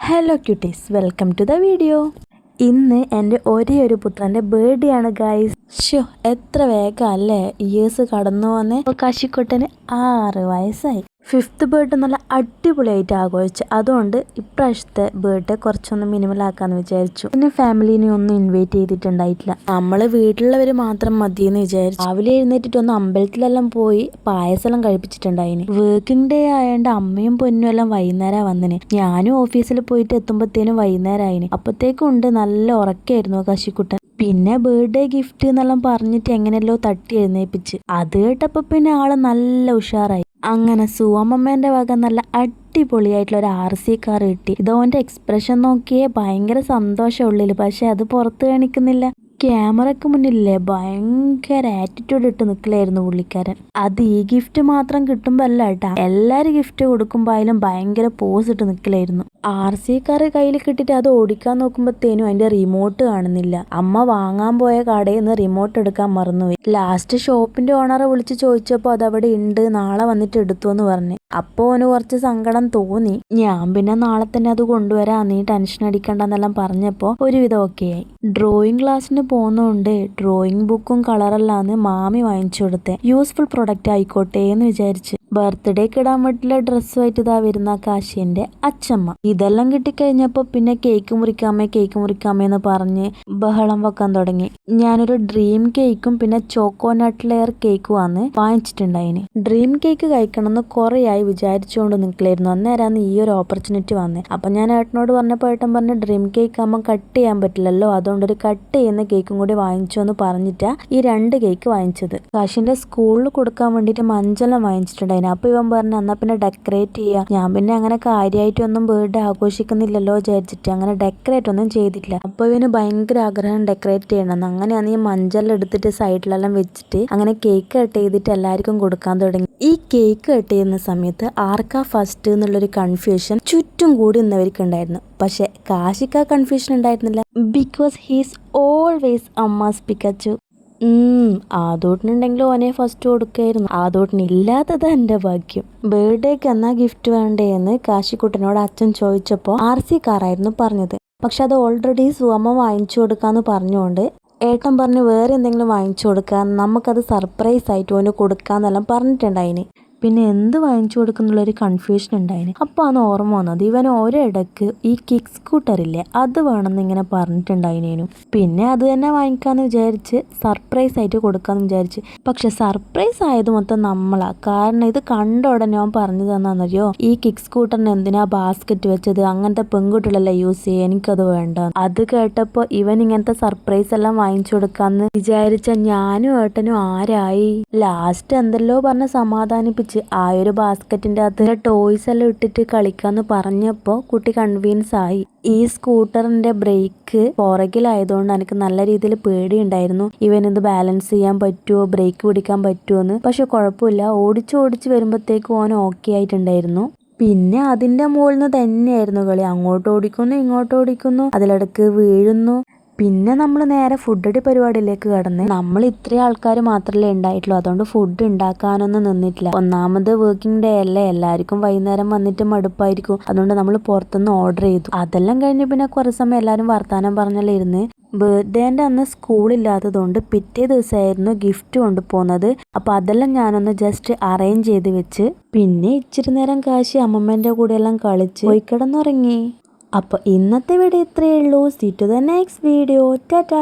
Hello cuties, welcome to the video. ഇന്ന് എൻ്റെ ഒരേ ഒരു പുത്രൻ്റെ ബർത്ത്ഡേ ആണ് ഗൈസ്. എത്ര വേഗം അല്ലേ ഇയേഴ്സ് കടന്നു വന്ന്. കാശിക്കുട്ടന് 6 വയസ്സായി. 5th ബർത്ത്ഡേ നല്ല അടിപൊളിയായിട്ട് ആഘോഷിച്ചു. അതുകൊണ്ട് ഇപ്രാവശ്യത്തെ ബർത്ത്ഡേ കുറച്ചൊന്ന് മിനിമലാക്കാന്ന് വിചാരിച്ചു. പിന്നെ ഫാമിലിനെ ഒന്നും ഇൻവൈറ്റ് ചെയ്തിട്ടുണ്ടായിട്ടില്ല. നമ്മള് വീട്ടിലുള്ളവർ മാത്രം മതിയെന്ന് വിചാരിച്ചു. രാവിലെ എഴുന്നേറ്റിട്ട് ഒന്ന് അമ്പലത്തിലെല്ലാം പോയി പായസെല്ലാം കഴിപ്പിച്ചിട്ടുണ്ടായിന്. വർക്കിംഗ് ഡേ ആയതുകൊണ്ട് അമ്മയും പൊന്നും എല്ലാം വൈകുന്നേരം വന്നിന്. ഞാനും ഓഫീസിൽ പോയിട്ട് എത്തുമ്പോഴത്തേനും വൈകുന്നേരം ആയിന്. അപ്പത്തേക്കും ഉണ്ട് നല്ല ഉറക്കായിരുന്നു കാശിക്കുട്ടൻ. പിന്നെ ബർത്ത്ഡേ ഗിഫ്റ്റ് എന്നെല്ലാം പറഞ്ഞിട്ട് എങ്ങനെയല്ലോ തട്ടി എഴുന്നേപ്പിച്ച്. അത് കേട്ടപ്പോ പിന്നെ ആള് നല്ല ഉഷാറായി. അങ്ങനെ സുവമ്മേന്റെ വക നല്ല അടിപൊളിയായിട്ടുള്ള ഒരു RC കാർ കിട്ടി. ഇതോന്റെ എക്സ്പ്രഷൻ നോക്കിയേ ഭയങ്കര സന്തോഷം ഉള്ളില്. പക്ഷെ അത് പുറത്ത് കാണിക്കുന്നില്ല. ക്യാമറക്ക് മുന്നിലേ ഭയങ്കര ആറ്റിറ്റ്യൂഡ് ഇട്ട് നിൽക്കലായിരുന്നു പുള്ളിക്കാരൻ. അത് ഈ ഗിഫ്റ്റ് മാത്രം കിട്ടുമ്പോ അല്ല കേട്ടാ, എല്ലാരും ഗിഫ്റ്റ് കൊടുക്കുമ്പോ അതിലും ഭയങ്കര പോസ് ഇട്ട് നിൽക്കലായിരുന്നു. RC കാർ കയ്യിൽ കിട്ടിട്ട് അത് ഓടിക്കാൻ നോക്കുമ്പോഴത്തേനും അതിന്റെ റിമോട്ട് കാണുന്നില്ല. അമ്മ വാങ്ങാൻ പോയ കടയിൽ നിന്ന് റിമോട്ട് എടുക്കാൻ മറന്നുപോയി. ലാസ്റ്റ് ഷോപ്പിന്റെ ഓണറെ വിളിച്ച് ചോദിച്ചപ്പോ അതവിടെ ഉണ്ട്, നാളെ വന്നിട്ട് എടുത്തു എന്ന് പറഞ്ഞു. അപ്പോ അവന് കുറച്ച് സങ്കടം തോന്നി. ഞാൻ പിന്നെ നാളെ തന്നെ അത് കൊണ്ടുവരാ, നീ ടെൻഷൻ അടിക്കണ്ടെന്നെല്ലാം പറഞ്ഞപ്പോ ഒരുവിധം ഓക്കെ ആയി. ഡ്രോയിങ് ക്ലാസ്സിന് പോകുന്നോണ്ട് ഡ്രോയിങ് ബുക്കും കളറെല്ലാന്ന് മാമി വാങ്ങിച്ചു കൊടുത്തേ. യൂസ്ഫുൾ പ്രൊഡക്റ്റ് ആയിക്കോട്ടെ എന്ന് വിചാരിച്ച്. ബർത്ത്ഡേക്ക് ഇടാൻ വേണ്ടിയുള്ള ഡ്രസ്സുമായിട്ട് ഇതാ വരുന്ന കാശിന്റെ അച്ഛമ്മ. ഇതെല്ലാം കിട്ടിക്കഴിഞ്ഞപ്പോ പിന്നെ കേക്ക് മുറിക്കാമേന്ന് പറഞ്ഞ് ബഹളം വെക്കാൻ തുടങ്ങി. ഞാനൊരു ഡ്രീം കേക്കും പിന്നെ ചോക്കോനട്ട് ലെയർ കേക്കും ആണ് വാങ്ങിച്ചിട്ടുണ്ടായിന്. ഡ്രീം കേക്ക് കഴിക്കണമെന്ന് കുറേയായി വിചാരിച്ചുകൊണ്ട് നിൽക്കലായിരുന്നു. അന്നേരാന്ന് ഈ ഒരു ഓപ്പർച്യൂണിറ്റി വന്നേ. അപ്പൊ ഞാൻ ഏട്ടനോട് പറഞ്ഞപ്പോൾ ഏട്ടൻ പറഞ്ഞ് ഡ്രീം കേക്ക് ആകുമ്പോൾ കട്ട് ചെയ്യാൻ പറ്റില്ലല്ലോ, അതുകൊണ്ട് ഒരു കട്ട് ചെയ്യുന്ന കേക്കും കൂടി വാങ്ങിച്ചു എന്ന് പറഞ്ഞിട്ടാ ഈ 2 കേക്ക് വാങ്ങിച്ചത്. കാശിന്റെ സ്കൂളിൽ കൊടുക്കാൻ വേണ്ടിയിട്ട് മഞ്ചെല്ലാം വാങ്ങിച്ചിട്ടുണ്ടായിരുന്നു. അപ്പൊ ഇവൻ പറഞ്ഞു എന്നാ പിന്നെ ഡെക്കറേറ്റ് ചെയ്യാം. ഞാൻ പിന്നെ അങ്ങനെ കാര്യമായിട്ടൊന്നും ബർത്ത്ഡേ ആഘോഷിക്കുന്നില്ലല്ലോ വിചാരിച്ചിട്ട് അങ്ങനെ ഡെക്കറേറ്റ് ഒന്നും ചെയ്തിട്ടില്ല. അപ്പൊ ഇവന് ഭയങ്കര ആഗ്രഹം ഡെക്കറേറ്റ് ചെയ്യണമെന്ന്. അങ്ങനെയാണ് ഈ മഞ്ചെല്ലാം എടുത്തിട്ട് സൈഡിലെല്ലാം വെച്ചിട്ട് അങ്ങനെ കേക്ക് കട്ട് ചെയ്തിട്ട് എല്ലാവർക്കും കൊടുക്കാൻ തുടങ്ങി. ഈ കേക്ക് കട്ട് ചെയ്യുന്ന സമയത്ത് ആർക്കാ ഫസ്റ്റ് എന്നുള്ളൊരു കൺഫ്യൂഷൻ ചുറ്റും കൂടി നിന്നവർക്കുണ്ടായിരുന്നു. പക്ഷെ കാശിക്ക് ആ കൺഫ്യൂഷൻ ഉണ്ടായിരുന്നില്ല. ബിക്കോസ് ഹീസ് ഓൾവേസ് അമ്മാസ് പിക്കാച്ചു. ആദോട്ടിനുണ്ടെങ്കിലും ഓനെ ഫസ്റ്റ് കൊടുക്കായിരുന്നു. ആദോട്ടിനില്ലാത്തത് എന്റെ ഭാഗ്യം. ബർത്ത്ഡേക്ക് എന്നാ ഗിഫ്റ്റ് വേണ്ടേ എന്ന് കാശിക്കുട്ടനോട് അച്ഛൻ ചോദിച്ചപ്പോൾ RC കാറായിരുന്നു പറഞ്ഞത്. പക്ഷെ അത് ഓൾറെഡി സുവമ്മ വാങ്ങിച്ചു കൊടുക്കാന്ന് പറഞ്ഞുകൊണ്ട് ഏട്ടൻ പറഞ്ഞു വേറെ എന്തെങ്കിലും വാങ്ങിച്ചു കൊടുക്കാൻ, നമുക്കത് സർപ്രൈസ് ആയിട്ട് ഓന് കൊടുക്കാന്നെല്ലാം പറഞ്ഞിട്ടുണ്ടായിന്. പിന്നെ എന്ത് വാങ്ങിച്ചു കൊടുക്കുന്നുള്ളൊരു കൺഫ്യൂഷൻ ഉണ്ടായിന്. അപ്പോൾ അന്ന് ഓർമ്മ വന്നത് ഇവൻ ഒരിടക്ക് ഈ കിക്ക് സ്കൂട്ടറില്ലേ അത് വേണമെന്ന് ഇങ്ങനെ പറഞ്ഞിട്ടുണ്ടായിനേനു. പിന്നെ അത് തന്നെ വാങ്ങിക്കാന്ന് വിചാരിച്ച് സർപ്രൈസ് ആയിട്ട് കൊടുക്കാന്ന് വിചാരിച്ച്. പക്ഷെ സർപ്രൈസ് ആയത് മൊത്തം നമ്മളാ. കാരണം ഇത് കണ്ട ഉടനെ അവൻ പറഞ്ഞു തന്നറിയോ, ഈ കിക്ക് സ്കൂട്ടറിന് എന്തിനാ ബാസ്ക്കറ്റ് വെച്ചത്, അങ്ങനത്തെ പെൺകുട്ടികളല്ലേ യൂസ് ചെയ്യുക, എനിക്കത് വേണ്ട. അത് കേട്ടപ്പോൾ ഇവൻ ഇങ്ങനത്തെ സർപ്രൈസ് എല്ലാം വാങ്ങിച്ചു കൊടുക്കാന്ന് വിചാരിച്ച ഞാനും ഏട്ടനും ആരായി. ലാസ്റ്റ് എന്തെല്ലോ പറഞ്ഞ് സമാധാനിപ്പിച്ച് ആ ഒരു ബാസ്ക്കറ്റിന്റെ അകത്ത് ടോയ്സ് എല്ലാം ഇട്ടിട്ട് കളിക്കാന്ന് പറഞ്ഞപ്പോ കുട്ടി കൺവീൻസ് ആയി. ഈ സ്കൂട്ടറിന്റെ ബ്രേക്ക് പുറകിലായതുകൊണ്ട് എനിക്ക് നല്ല രീതിയിൽ പേടിയുണ്ടായിരുന്നു, ഇവനിത് ബാലൻസ് ചെയ്യാൻ പറ്റുമോ, ബ്രേക്ക് പിടിക്കാൻ പറ്റുമോന്ന്. പക്ഷെ കുഴപ്പമില്ല, ഓടിച്ച് വരുമ്പോഴത്തേക്കും ഓൻ ഓക്കെ ആയിട്ടുണ്ടായിരുന്നു. പിന്നെ അതിന്റെ മുകളിൽ നിന്ന് തന്നെയായിരുന്നു കളി. അങ്ങോട്ട് ഓടിക്കുന്നു ഇങ്ങോട്ട് ഓടിക്കുന്നു, അതിലിടക്ക് വീഴുന്നു. പിന്നെ നമ്മൾ നേരെ ഫുഡടി പരിപാടിയിലേക്ക് കടന്ന്. നമ്മൾ ഇത്രയും ആൾക്കാർ മാത്രമല്ലേ ഉണ്ടായിട്ടുള്ളൂ, അതുകൊണ്ട് ഫുഡ് ഉണ്ടാക്കാനൊന്നും നിന്നിട്ടില്ല. ഒന്നാമത് വർക്കിംഗ് ഡേ അല്ലേ, എല്ലാവർക്കും വൈകുന്നേരം വന്നിട്ട് മടുപ്പായിരിക്കും. അതുകൊണ്ട് നമ്മൾ പുറത്തുനിന്ന് ഓർഡർ ചെയ്തു. അതെല്ലാം കഴിഞ്ഞ് പിന്നെ കുറേ സമയം എല്ലാവരും വർത്താനം പറഞ്ഞല്ലേ ഇരുന്ന്. ബർത്ത്ഡേന്റെ അന്ന് സ്കൂളില്ലാത്തതുകൊണ്ട് പിറ്റേ ദിവസമായിരുന്നു ഗിഫ്റ്റ് കൊണ്ടുപോകുന്നത്. അപ്പൊ അതെല്ലാം ഞാനൊന്ന് ജസ്റ്റ് അറേഞ്ച് ചെയ്ത് വെച്ച് പിന്നെ ഇച്ചിരി നേരം കാശി അമ്മമ്മേന്റെ കൂടെ എല്ലാം കളിച്ച് പോയി കിടന്നുറങ്ങി. അപ്പോൾ ഇന്നത്തെ വീഡിയോ ഇത്രയേ ഉള്ളൂ. See to the next video. Tata.